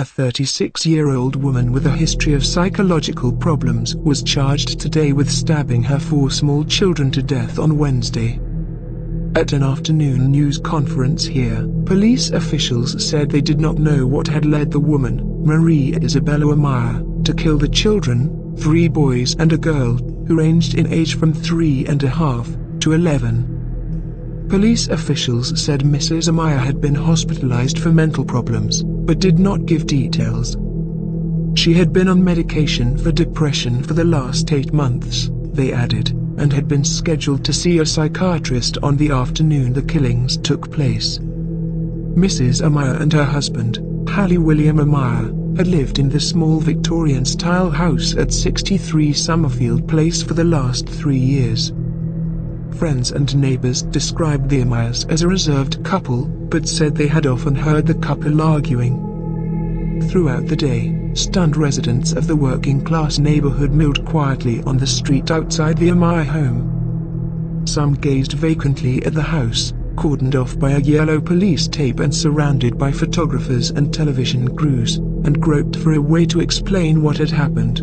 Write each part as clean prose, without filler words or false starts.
36-year-old woman with a history of psychological problems was charged today with stabbing her 4 small children to death on Wednesday. At an afternoon news conference here, police officials said they did not know what had led the woman, Maria Isabella AMAYA, to kill the children, 3 boys and a girl, who ranged in age from 3.5 to 11. Police officials said Mrs. AMAYA had been hospitalized for mental problems, but did not give details. She had been on medication for depression for the last 8 months, they added, and had been scheduled to see a psychiatrist on the afternoon the killings took place. Mrs. AMAYA and her husband, Hallie William AMAYA, had lived in the small Victorian-style house at 63 Summerfield Place for the last 3 years. Friends and neighbors described the AMAYAs as a reserved couple, but said they had often heard the couple arguing. Throughout the day, stunned residents of the working-class neighborhood milled quietly on the street outside the AMAYA home. Some gazed vacantly at the house, cordoned off by a yellow police tape and surrounded by photographers and television crews, and groped for a way to explain what had happened.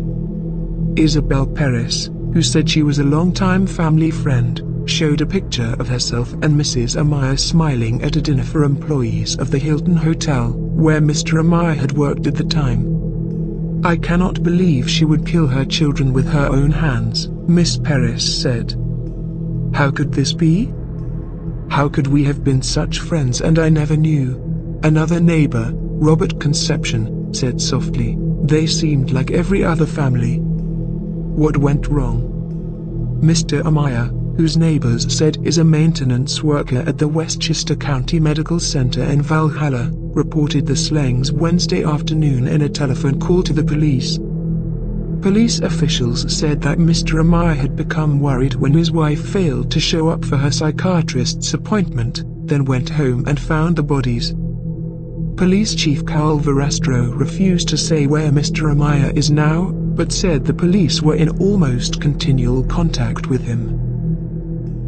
Isabel Perez, who said she was a long-time family friend, showed a picture of herself and Mrs. AMAYA smiling at a dinner for employees of the Hilton Hotel, where Mr. AMAYA had worked at the time. "I cannot believe she would kill her children with her own hands," Miss Perez said. "How could this be? How could we have been such friends and I never knew?" Another neighbor, Robert Conception, said softly, "They seemed like every other family. What went wrong?" Mr. AMAYA, whose neighbors said is a maintenance worker at the Westchester County Medical Center in Valhalla, reported the slayings Wednesday afternoon in a telephone call to the police. Police officials said that Mr. AMAYA had become worried when his wife failed to show up for her psychiatrist's appointment, then went home and found the bodies. Police Chief Carl Verastro refused to say where Mr. AMAYA is now, but said the police were in almost continual contact with him.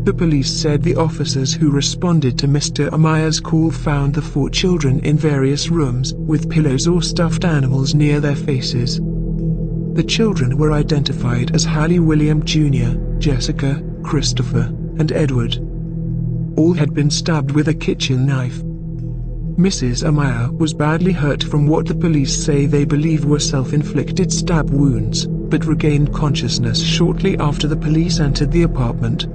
The police said the officers who responded to Mr. AMAYA's call found the 4 children in various rooms, with pillows or stuffed animals near their faces. The children were identified as Hallie William Jr., Jessica, Christopher, and Edward. All had been stabbed with a kitchen knife. Mrs. AMAYA was badly hurt from what the police say they believe were self-inflicted stab wounds, but regained consciousness shortly after the police entered the apartment.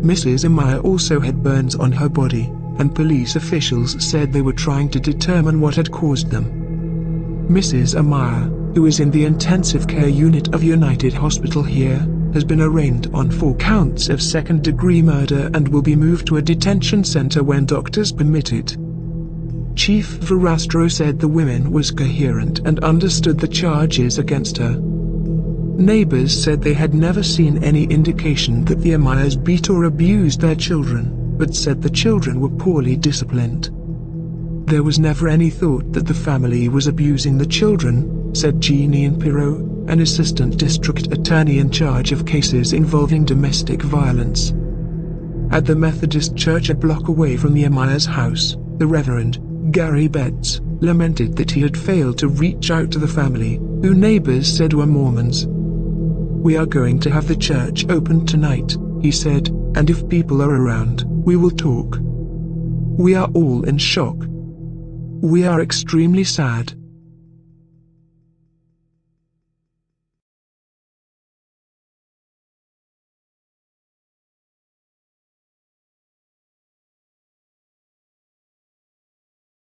Mrs. AMAYA also had burns on her body, and police officials said they were trying to determine what had caused them. Mrs. AMAYA, who is in the intensive care unit of United Hospital here, has been arraigned on 4 counts of second-degree murder and will be moved to a detention center when doctors permit it. Chief Verastro said the woman was coherent and understood the charges against her. Neighbors said they had never seen any indication that the AMAYAs beat or abused their children, but said the children were poorly disciplined. "There was never any thought that the family was abusing the children," said Jeanine Pirot, an assistant district attorney in charge of cases involving domestic violence. At the Methodist church a block away from the AMAYA's house, the Reverend Gary Betts lamented that he had failed to reach out to the family, who neighbors said were Mormons. "We are going to have the church open tonight," he said, "and if people are around, we will talk. We are all in shock. We are extremely sad."